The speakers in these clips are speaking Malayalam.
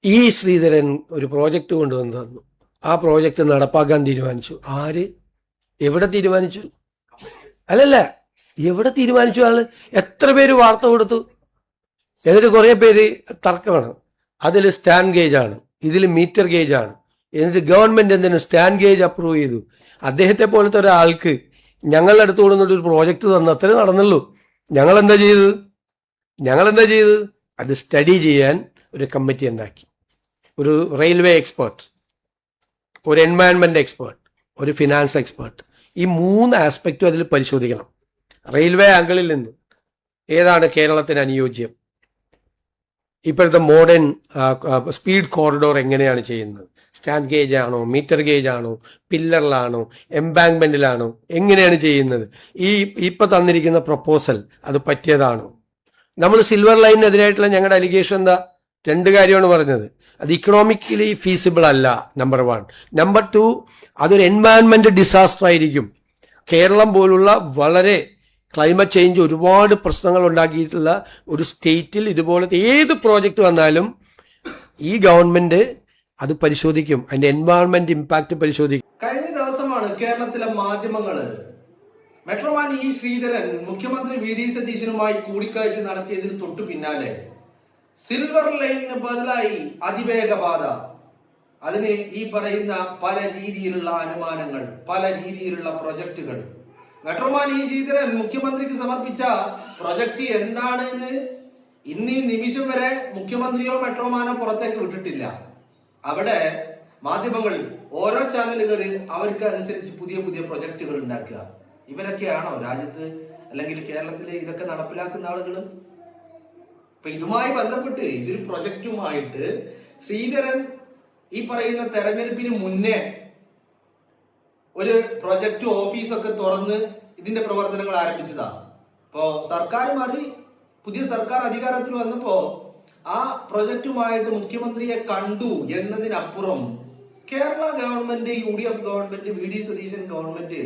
ഈ ശ്രീധരൻ ഒരു പ്രോജക്റ്റ് കൊണ്ടുവന്ന് തന്നു. ആ പ്രോജക്റ്റ് നടപ്പാക്കാൻ തീരുമാനിച്ചു. ആര്? എവിടെ തീരുമാനിച്ചു? അല്ലല്ല, എവിടെ തീരുമാനിച്ചു? ആള് എത്ര പേര് വാർത്ത കൊടുത്തു? എന്നിട്ട് കുറെ പേര് തർക്കമാണ്. അതിൽ സ്റ്റാൻഡ് ഗേജ് ആണ്, ഇതിൽ മീറ്റർ ഗേജ് ആണ്. എന്നിട്ട് ഗവൺമെന്റ് എന്തിനു സ്റ്റാൻഡ് ഗേജ് അപ്രൂവ് ചെയ്തു? അദ്ദേഹത്തെ പോലത്തെ ഒരാൾക്ക് ഞങ്ങളുടെ അടുത്ത് കൊണ്ടുവന്നിട്ട് ഒരു പ്രോജക്റ്റ് തന്നു, അത്രേ നടന്നുള്ളൂ. ഞങ്ങളെന്താ ചെയ്തത്? അത് സ്റ്റഡി ചെയ്യാൻ ഒരു കമ്മിറ്റി ഉണ്ടാക്കി. ഒരു റെയിൽവേ എക്സ്പേർട്ട്, ഒരു എൻവയൺമെന്റ് എക്സ്പേർട്ട്, ഒരു ഫിനാൻസ് എക്സ്പേർട്ട്, ഈ 3 ആസ്പെക്റ്റും അതിൽ പരിശോധിക്കണം. റെയിൽവേ ആംഗിളിൽ നിന്ന് ഏതാണ് കേരളത്തിന് അനുയോജ്യം, ഇപ്പോഴത്തെ മോഡേൺ സ്പീഡ് കോറിഡോർ എങ്ങനെയാണ് ചെയ്യുന്നത്, സ്റ്റാൻഡ് ഗേജ് ആണോ, മീറ്റർ ഗേജ് ആണോ, പില്ലറിലാണോ, എംബാങ്ക്മെന്റിലാണോ, എങ്ങനെയാണ് ചെയ്യുന്നത്, ഇപ്പൊ തന്നിരിക്കുന്ന പ്രപ്പോസൽ അത് പറ്റിയതാണോ? നമ്മൾ സിൽവർ ലൈനിനെതിരായിട്ടുള്ള ഞങ്ങളുടെ അലിഗേഷൻ എന്താ? 2 കാര്യമാണ് പറഞ്ഞത്. അത് ഇക്കണോമിക്കലി ഫീസിബിൾ അല്ല, നമ്പർ 1. നമ്പർ 2, അതൊരു എൻവയൺമെന്റ് ഡിസാസ്റ്റർ ആയിരിക്കും. കേരളം പോലുള്ള വളരെ ക്ലൈമറ്റ് ചേഞ്ച് ഒരുപാട് പ്രശ്നങ്ങൾ ഉണ്ടാക്കിയിട്ടുള്ള ഒരു സ്റ്റേറ്റിൽ ഇതുപോലത്തെ ഏത് പ്രോജക്റ്റ് വന്നാലും ഈ ഗവൺമെന്റ് അത് പരിശോധിക്കും, അതിന്റെ എൻവയൺമെന്റ് ഇമ്പാക്ട് പരിശോധിക്കും. കഴിഞ്ഞ ദിവസമാണ് കേരളത്തിലെ മാധ്യമങ്ങള് മെട്രോമാൻ ഇ ശ്രീധരൻ മുഖ്യമന്ത്രി വി ഡി സതീശനുമായി കൂടിക്കാഴ്ച നടത്തിയതിന് തൊട്ടു പിന്നാലെ സിൽവർ ലൈനിന് ബദലായി അതിവേഗപാത, അതിന് ഈ പറയുന്ന പല രീതിയിലുള്ള അനുമാനങ്ങൾ, പല രീതിയിലുള്ള പ്രൊജക്ടുകൾ, മെട്രോമാൻ ഇ ശ്രീധരൻ മുഖ്യമന്ത്രിക്ക് സമർപ്പിച്ച പ്രൊജക്ട് എന്താണെന്ന് ഇന്ന് ഈ നിമിഷം വരെ മുഖ്യമന്ത്രിയോ മെട്രോമാനോ പുറത്തേക്ക് വിട്ടിട്ടില്ല. അവിടെ മാധ്യമങ്ങൾ, ഓരോ ചാനലുകൾ അവർക്ക് അനുസരിച്ച് പുതിയ പുതിയ പ്രൊജക്ടുകൾ ഉണ്ടാക്കുക. ഇവരൊക്കെയാണോ രാജ്യത്ത് അല്ലെങ്കിൽ കേരളത്തിൽ ഇതൊക്കെ നടപ്പിലാക്കുന്ന ആളുകൾ? അപ്പൊ ഇതുമായി ബന്ധപ്പെട്ട് ഇതൊരു പ്രൊജക്റ്റുമായിട്ട് ശ്രീധരൻ ഈ പറയുന്ന തെരഞ്ഞെടുപ്പിന് മുന്നേ ഒരു പ്രൊജക്ട് ഓഫീസൊക്കെ തുറന്ന് ഇതിന്റെ പ്രവർത്തനങ്ങൾ ആരംഭിച്ചതാ. അപ്പോ സർക്കാർ മാറി, പുതിയ സർക്കാർ അധികാരത്തിൽ വന്നപ്പോ ആ പ്രൊജക്റ്റുമായിട്ട് മുഖ്യമന്ത്രിയെ കണ്ടു എന്നതിനപ്പുറം Kerala government, UDF government, V D Satheesan government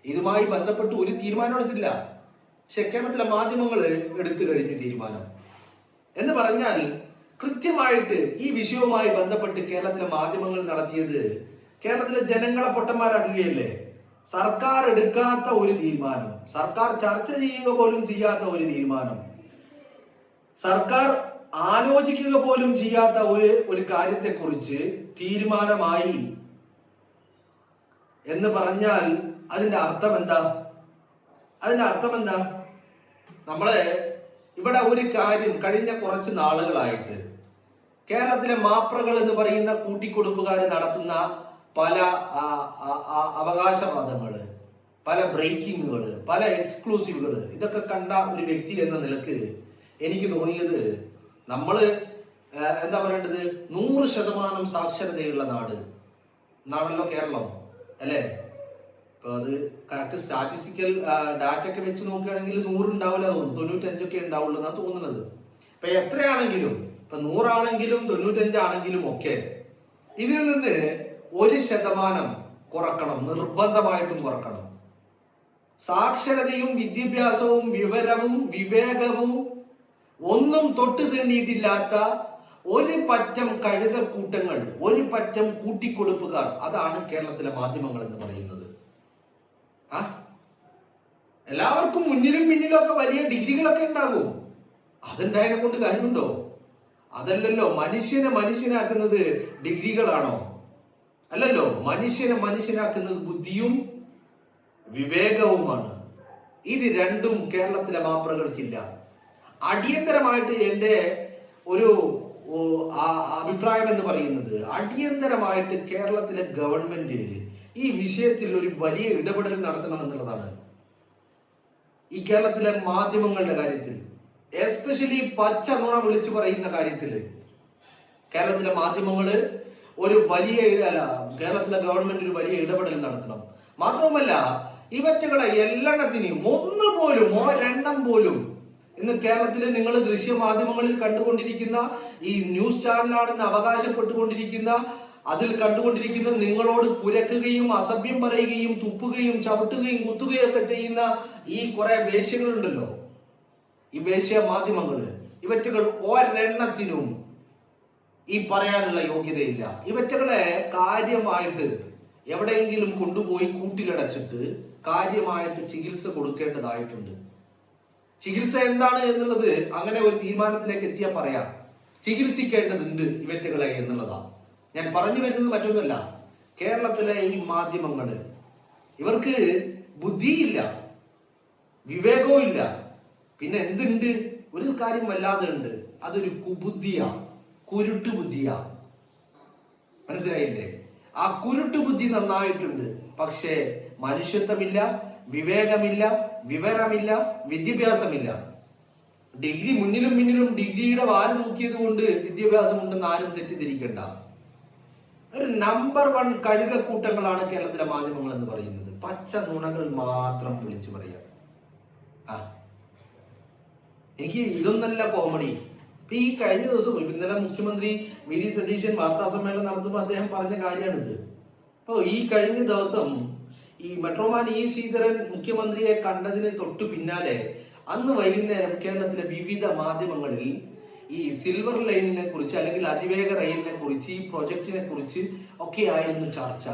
ഇതുമായി ബന്ധപ്പെട്ട് ഒരു തീരുമാനം എടുത്തില്ല. പക്ഷെ കേരളത്തിലെ മാധ്യമങ്ങൾ എടുത്തു കഴിഞ്ഞു തീരുമാനം. എന്ന് പറഞ്ഞാൽ കൃത്യമായിട്ട് ഈ വിഷയവുമായി ബന്ധപ്പെട്ട് കേരളത്തിലെ മാധ്യമങ്ങൾ നടത്തിയത് കേരളത്തിലെ ജനങ്ങളെ പൊട്ടന്മാരാക്കുകയല്ലേ. സർക്കാർ എടുക്കാത്ത ഒരു തീരുമാനം, സർക്കാർ ചർച്ച ചെയ്യുക പോലും ചെയ്യാത്ത ഒരു തീരുമാനം, സർക്കാർ ആലോചിക്കുക പോലും ചെയ്യാത്ത ഒരു കാര്യത്തെക്കുറിച്ച് തീരുമാനമായി എന്ന് പറഞ്ഞാൽ അതിന്റെ അർത്ഥം എന്താ? നമ്മളെ ഇവിടെ ഒരു കാര്യം കഴിഞ്ഞ കുറച്ച് നാളുകളായിട്ട് കേരളത്തിലെ മാപ്രകൾ എന്ന് പറയുന്ന കൂട്ടിക്കൊടുപ്പുകാർ നടത്തുന്ന പല അവകാശവാദങ്ങള്, പല ബ്രേക്കിങ്ങുകള്, പല എക്സ്ക്ലൂസീവുകള്, ഇതൊക്കെ കണ്ട ഒരു വ്യക്തി എന്ന നിലക്ക് എനിക്ക് തോന്നിയത്, നമ്മള് എന്താ പറയേണ്ടത്, 100% സാക്ഷരതയുള്ള നാടല്ലോ കേരളം, അല്ലേ? ഇപ്പൊ അത് കറക്റ്റ് സ്റ്റാറ്റിസ്റ്റിക്കൽ ഡാറ്റ ഒക്കെ വെച്ച് നോക്കുകയാണെങ്കിൽ 100 ഉണ്ടാവില്ല, തോന്നുന്നു 95 ഉണ്ടാവുള്ളൂ എന്നാണ് തോന്നുന്നത്. ഇപ്പൊ എത്രയാണെങ്കിലും, ഇപ്പൊ 100 ആണെങ്കിലും 95 ആണെങ്കിലും ഒക്കെ ഇതിൽ നിന്ന് 1% കുറക്കണം, നിർബന്ധമായിട്ടും കുറക്കണം. സാക്ഷരതയും വിദ്യാഭ്യാസവും വിവരവും വിവേകവും ഒന്നും തൊട്ട് തീണ്ടിയിട്ടില്ലാത്ത ഒരു പറ്റം കഴുകക്കൂട്ടങ്ങൾ, ഒരു പറ്റം കൂട്ടിക്കൊടുപ്പുകാർ, അതാണ് കേരളത്തിലെ മാധ്യമങ്ങൾ എന്ന് പറയുന്നത്. എല്ലാവർക്കും മുന്നിലും പിന്നിലും ഒക്കെ വലിയ ഡിഗ്രികളൊക്കെ ഉണ്ടാകും. അതുണ്ടായതിനെ കൊണ്ട് കാര്യമുണ്ടോ? അതല്ലല്ലോ. മനുഷ്യനാക്കുന്നത് ഡിഗ്രികളാണോ? അല്ലല്ലോ. മനുഷ്യനാക്കുന്നത് ബുദ്ധിയും വിവേകവുമാണ്. ഇത് രണ്ടും കേരളത്തിലെ മാപ്രകൾക്കില്ല. അടിയന്തരമായിട്ട് എൻ്റെ ഒരു അഭിപ്രായം എന്ന് പറയുന്നത്, അടിയന്തരമായിട്ട് കേരളത്തിലെ ഗവൺമെന്റ് ഈ വിഷയത്തിൽ ഒരു വലിയ ഇടപെടൽ നടത്തണം എന്നുള്ളതാണ്. ഈ കേരളത്തിലെ മാധ്യമങ്ങളുടെ കാര്യത്തിൽ, എസ്പെഷ്യലി പച്ച നുണ വിളിച്ചു പറയുന്ന കാര്യത്തിൽ കേരളത്തിലെ മാധ്യമങ്ങള് കേരളത്തിലെ ഗവൺമെന്റ് ഒരു വലിയ ഇടപെടൽ നടത്തണം. മാത്രവുമല്ല, ഇവറ്റകളെ എല്ലാത്തിനെയും ഒരെണ്ണം പോലും ഇന്ന് കേരളത്തിൽ നിങ്ങൾ ദൃശ്യമാധ്യമങ്ങളിൽ കണ്ടുകൊണ്ടിരിക്കുന്ന, ഈ ന്യൂസ് ചാനലാണെന്ന് അവകാശപ്പെട്ടുകൊണ്ടിരിക്കുന്ന, അതിൽ കണ്ടുകൊണ്ടിരിക്കുന്ന, നിങ്ങളോട് കുരക്കുകയും അസഭ്യം പറയുകയും തുപ്പുകയും ചവിട്ടുകയും കുത്തുകയും ഒക്കെ ചെയ്യുന്ന ഈ കുറെ വേശ്യകളുണ്ടല്ലോ, ഈ വേശ്യ മാധ്യമങ്ങള്, ഇവറ്റകൾ ഒരെണ്ണത്തിനും ഈ പറയാനുള്ള യോഗ്യതയില്ല. ഇവറ്റകളെ കാര്യമായിട്ട് എവിടെയെങ്കിലും കൊണ്ടുപോയി കൂട്ടിലടച്ചിട്ട് കാര്യമായിട്ട് ചികിത്സ കൊടുക്കേണ്ടതായിട്ടുണ്ട്. ചികിത്സ എന്താണ് എന്നുള്ളത് അങ്ങനെ ഒരു തീരുമാനത്തിലേക്ക് എത്തിയാൽ പറയാം. ചികിത്സിക്കേണ്ടതുണ്ട് ഇവറ്റകളെ എന്നുള്ളതാണ് ഞാൻ പറഞ്ഞു വരുന്നത്. മറ്റൊന്നുമല്ല, കേരളത്തിലെ ഈ മാധ്യമങ്ങള് ഇവർക്ക് ബുദ്ധിയില്ല, വിവേകവും ഇല്ല. പിന്നെ എന്തുണ്ട്? ഒരു കാര്യം വല്ലാതെ ഉണ്ട്, അതൊരു കുബുദ്ധിയാ, കുരുട്ടു ബുദ്ധിയാ. മനസ്സിലായില്ലേ? ആ കുരുട്ടു ബുദ്ധി നന്നായിട്ടുണ്ട്, പക്ഷേ മനുഷ്യത്വമില്ല, വിവേകമില്ല, വിവരമില്ല, വിദ്യാഭ്യാസമില്ല. ഡിഗ്രി മുന്നിലും ഡിഗ്രിയുടെ വാല് തൂക്കിയത് കൊണ്ട് വിദ്യാഭ്യാസം ഉണ്ടെന്ന് ആരും തെറ്റിദ്ധരിക്കണ്ട. ഒരു നമ്പർ 1 കഴുകക്കൂട്ടങ്ങളാണ് കേരളത്തിലെ മാധ്യമങ്ങൾ എന്ന് പറയുന്നത്. പച്ച നുണകൾ മാത്രം വിളിച്ചു പറയാം. എനിക്ക് ഇതൊന്നല്ല കോമഡി. ഇപ്പൊ ഈ കഴിഞ്ഞ ദിവസം ഇന്നലെ മുഖ്യമന്ത്രി വി ഡി സതീശൻ വാർത്താ സമ്മേളനം നടത്തുമ്പോൾ അദ്ദേഹം പറഞ്ഞ കാര്യമാണിത്. അപ്പോൾ ഈ കഴിഞ്ഞ ദിവസം ഈ മെട്രോമാൻ ഇ ശ്രീധരൻ മുഖ്യമന്ത്രിയെ കണ്ടതിന് തൊട്ടു പിന്നാലെ അന്ന് വൈകുന്നേരം കേരളത്തിലെ വിവിധ മാധ്യമങ്ങളിൽ ഈ സിൽവർ ലൈനിനെ കുറിച്ച് അല്ലെങ്കിൽ അതിവേഗ റെയിലിനെ കുറിച്ച് ഈ പ്രൊജക്ടിനെ കുറിച്ച് ഒക്കെ ആയിരുന്നു ചർച്ച.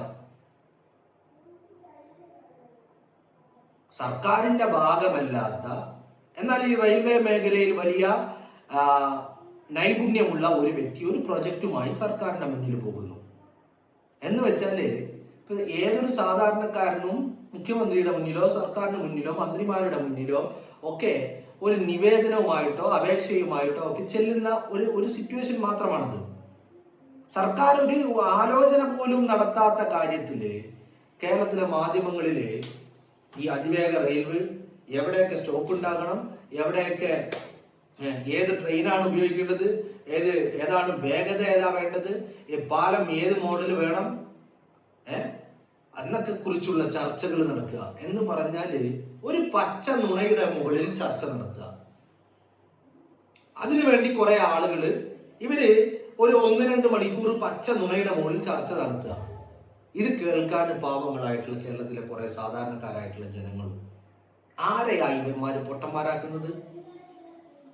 സർക്കാരിന്റെ ഭാഗമല്ലാത്ത എന്നാൽ ഈ റെയിൽവേ മേഖലയിൽ വലിയ നൈപുണ്യമുള്ള ഒരു വ്യക്തി ഒരു പ്രൊജക്റ്റുമായി സർക്കാരിന്റെ മുന്നിൽ പോകുന്നു എന്ന് വെച്ചാല് ഏതൊരു സാധാരണക്കാരനും മുഖ്യമന്ത്രിയുടെ മുന്നിലോ സർക്കാരിന് മുന്നിലോ മന്ത്രിമാരുടെ മുന്നിലോ ഒക്കെ ഒരു നിവേദനവുമായിട്ടോ അപേക്ഷയുമായിട്ടോ ഒക്കെ ചെല്ലുന്ന ഒരു സിറ്റുവേഷൻ മാത്രമാണത്. സർക്കാർ ഒരു ആലോചന പോലും നടത്താത്ത കാര്യത്തില് കേരളത്തിലെ മാധ്യമങ്ങളില് ഈ അതിവേഗ റെയിൽവേ എവിടെയൊക്കെ സ്റ്റോപ്പ് ഉണ്ടാകണം, എവിടെയൊക്കെ ഏത് ട്രെയിനാണ് ഉപയോഗിക്കേണ്ടത്, ഏതാണ് വേഗത ഏതാ വേണ്ടത്, പാലം ഏത് മോഡൽ വേണം, എന്നൊക്കെ കുറിച്ചുള്ള ചർച്ചകൾ നടക്കുക എന്ന് പറഞ്ഞാല് ഒരു പച്ച നുണയുടെ മുകളിൽ ചർച്ച നടത്തുക. അതിനുവേണ്ടി കുറെ ആളുകള് ഇവര് ഒരു 1-2 മണിക്കൂർ പച്ച നുണയുടെ മുകളിൽ ചർച്ച നടത്തുക. ഇത് കേൾക്കാൻ പാവങ്ങളായിട്ടുള്ള കേരളത്തിലെ കുറെ സാധാരണക്കാരായിട്ടുള്ള ജനങ്ങളും ആരെയാ ഇവന്മാര് പൊട്ടന്മാരാക്കുന്നത്?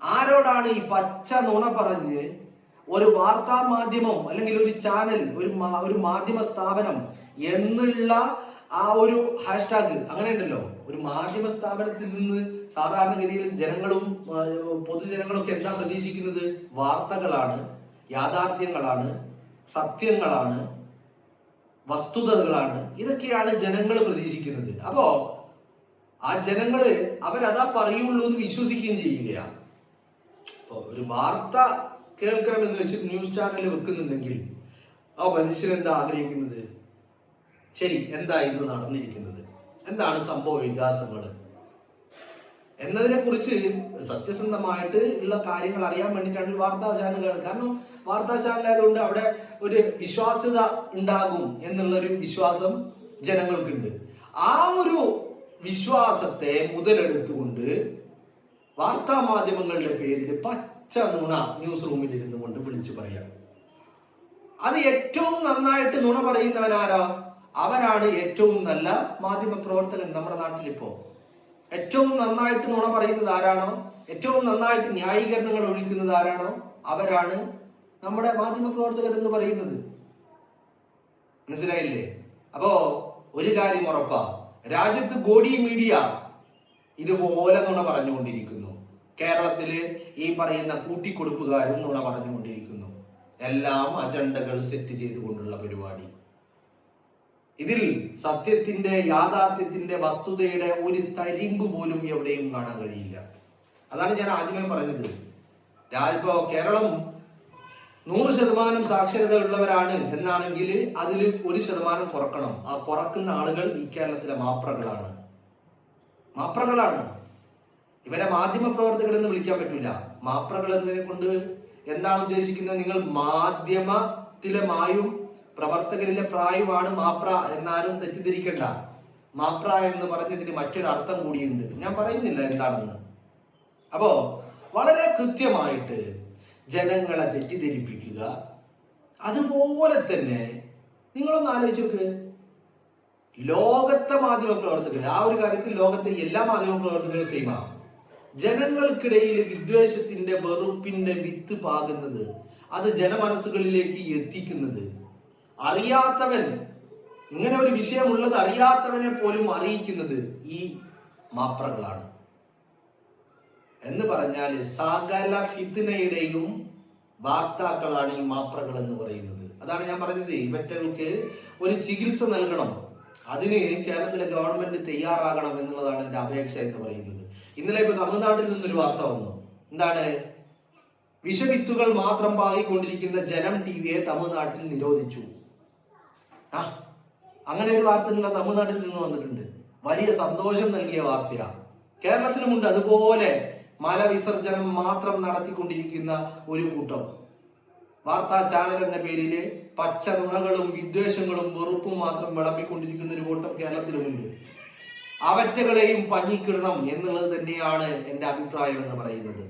ആരോടാണ് ഈ പച്ച നുണ പറഞ്ഞ് ഒരു വാർത്താ മാധ്യമം അല്ലെങ്കിൽ ഒരു ചാനൽ ഒരു മാധ്യമ സ്ഥാപനം എന്നുള്ള ആ ഒരു ഹാഷ്ടാഗ് അങ്ങനെ ഉണ്ടല്ലോ, ഒരു മാധ്യമ സ്ഥാപനത്തിൽ നിന്ന് സാധാരണഗതിയിൽ ജനങ്ങളും പൊതുജനങ്ങളൊക്കെ എന്താ പ്രതീക്ഷിക്കുന്നത്? വാർത്തകളാണ്, യാഥാർത്ഥ്യങ്ങളാണ്, സത്യങ്ങളാണ്, വസ്തുതകളാണ്. ഇതൊക്കെയാണ് ജനങ്ങൾ പ്രതീക്ഷിക്കുന്നത്. അപ്പോ ആ ജനങ്ങള് അവരതാ പറയുള്ളൂ എന്ന് വിശ്വസിക്കുകയും ചെയ്യുകയാണ്. ഇപ്പൊ ഒരു വാർത്ത കേൾക്കണമെന്ന് വെച്ച് ന്യൂസ് ചാനൽ വെക്കുന്നുണ്ടെങ്കിൽ ആ മനുഷ്യൻ എന്താ ആഗ്രഹിക്കുന്നത്? ശരി, എന്തായിരുന്നു നടന്നിരിക്കുന്നത്, എന്താണ് സംഭവ വികാസങ്ങൾ എന്നതിനെ കുറിച്ച് സത്യസന്ധമായിട്ട് ഉള്ള കാര്യങ്ങൾ അറിയാൻ വേണ്ടിയിട്ടാണ് വാർത്താ ചാനലുകൾ. കാരണം വാർത്താ ചാനലായതുകൊണ്ട് അവിടെ ഒരു വിശ്വാസ്യത ഉണ്ടാകും എന്നുള്ളൊരു വിശ്വാസം ജനങ്ങൾക്കുണ്ട്. ആ ഒരു വിശ്വാസത്തെ മുതലെടുത്തുകൊണ്ട് വാർത്താ മാധ്യമങ്ങളുടെ പേരിൽ പച്ച നുണ ന്യൂസ് റൂമിൽ ഇരുന്നു കൊണ്ട് വിളിച്ചു പറയാം. അത് ഏറ്റവും നന്നായിട്ട് നുണ പറയുന്നവനാരാ? അവനാണ് ഏറ്റവും നല്ല മാധ്യമ പ്രവർത്തകൻ നമ്മുടെ നാട്ടിലിപ്പോ. ഏറ്റവും നന്നായിട്ട് നുണ പറയുന്നത് ആരാണോ, ഏറ്റവും നന്നായിട്ട് ന്യായീകരണങ്ങൾ ഒഴിക്കുന്നത് ആരാണോ, അവരാണ് നമ്മുടെ മാധ്യമ പ്രവർത്തകർ എന്ന് പറയുന്നത്. മനസ്സിലായില്ലേ? അപ്പോ ഒരു കാര്യം ഉറപ്പാ, രാജ്യത്ത് ഗോഡി മീഡിയ ഇതുപോലെ നുണ പറഞ്ഞുകൊണ്ടിരിക്കുന്നു. കേരളത്തില് ഈ പറയുന്ന കൂട്ടിക്കൊടുപ്പുകാരും നുണ പറഞ്ഞുകൊണ്ടിരിക്കുന്നു. എല്ലാം അജണ്ടകൾ സെറ്റ് ചെയ്തുകൊണ്ടുള്ള പരിപാടി. ഇതിൽ സത്യത്തിന്റെ, യാഥാർത്ഥ്യത്തിന്റെ, വസ്തുതയുടെ ഒരു തരിമ്പ് പോലും എവിടെയും കാണാൻ കഴിയില്ല. അതാണ് ഞാൻ ആദ്യമേ പറഞ്ഞത്. ഇപ്പോ കേരളം 100% സാക്ഷരത ഉള്ളവരാണ് എന്നാണെങ്കിൽ അതിൽ 1% കുറക്കണം. ആ കുറക്കുന്ന ആളുകൾ ഈ കേരളത്തിലെ മാപ്രകളാണ്. ഇവരെ മാധ്യമ പ്രവർത്തകരെന്ന് വിളിക്കാൻ പറ്റൂല. മാപ്രകൾ എന്നതിനെ കൊണ്ട് എന്താണ് ഉദ്ദേശിക്കുന്നത്? നിങ്ങൾ മാധ്യമത്തിലെ മായും പ്രവർത്തകരിലെ പ്രായമാണ് മാപ്ര എന്നാലും തെറ്റിദ്ധരിക്കണ്ട. മാപ്ര എന്ന് പറഞ്ഞതിന് മറ്റൊരു അർത്ഥം കൂടിയുണ്ട്, ഞാൻ പറയുന്നില്ല എന്താണെന്ന്. അപ്പോ വളരെ കൃത്യമായിട്ട് ജനങ്ങളെ തെറ്റിദ്ധരിപ്പിക്കുക. അതുപോലെ തന്നെ നിങ്ങളൊന്ന് ആലോചിച്ച് നോക്ക്, ലോകത്തെ മാധ്യമ പ്രവർത്തകർ, ആ ഒരു കാര്യത്തിൽ ലോകത്തെ എല്ലാ മാധ്യമ പ്രവർത്തകരും സെയിമാണ്. ജനങ്ങൾക്കിടയിൽ വിദ്വേഷത്തിന്റെ, വെറുപ്പിന്റെ വിത്ത് പാകുന്നത് അത് ജനമനസ്സുകളിലേക്ക് എത്തിക്കുന്നത്. അറിയാത്തവൻ, ഇങ്ങനെ ഒരു വിഷയമുള്ളത് അറിയാത്തവനെ പോലും അറിയിക്കുന്നത് ഈ മാപ്രകളാണ്. എന്ന് പറഞ്ഞാൽ സകല ഫിത്നയുടെയും വാക്താക്കളാണ് ഈ മാപ്രകൾ എന്ന് പറയുന്നത്. അതാണ് ഞാൻ പറഞ്ഞത്, ഇവറ്റകൾക്ക് ഒരു ചികിത്സ നൽകണം, അതിന് കേരളത്തിലെ ഗവൺമെന്റ് തയ്യാറാകണം എന്നുള്ളതാണ് എൻ്റെ അപേക്ഷ എന്ന് പറയുന്നത്. ഇന്നലെ ഇപ്പൊ തമിഴ്നാട്ടിൽ നിന്നൊരു വാർത്ത വന്നു. എന്താണ്? വിഷവിത്തുകൾ മാത്രം പാകിക്കൊണ്ടിരിക്കുന്ന ജനം ടിവിയെ തമിഴ്നാട്ടിൽ നിരോധിച്ചു. അങ്ങനെ ഒരു വാർത്ത ഇന്നലെ തമിഴ്നാട്ടിൽ നിന്ന് വന്നിട്ടുണ്ട്. വലിയ സന്തോഷം നൽകിയ വാർത്തയാണ്. കേരളത്തിലുമുണ്ട് അതുപോലെ മലവിസർജനം മാത്രം നടത്തിക്കൊണ്ടിരിക്കുന്ന ഒരു കൂട്ടം വാർത്താ ചാനൽ എന്ന പേരില് പച്ച നുണകളും വിദ്വേഷങ്ങളും വെറുപ്പും മാത്രം വിളമ്പിക്കൊണ്ടിരിക്കുന്ന ഒരു കൂട്ടം കേരളത്തിലുമുണ്ട്. അവറ്റകളെയും പഞ്ഞിക്കിടണം എന്നുള്ളത് തന്നെയാണ് എൻ്റെ അഭിപ്രായം എന്ന് പറയുന്നത്.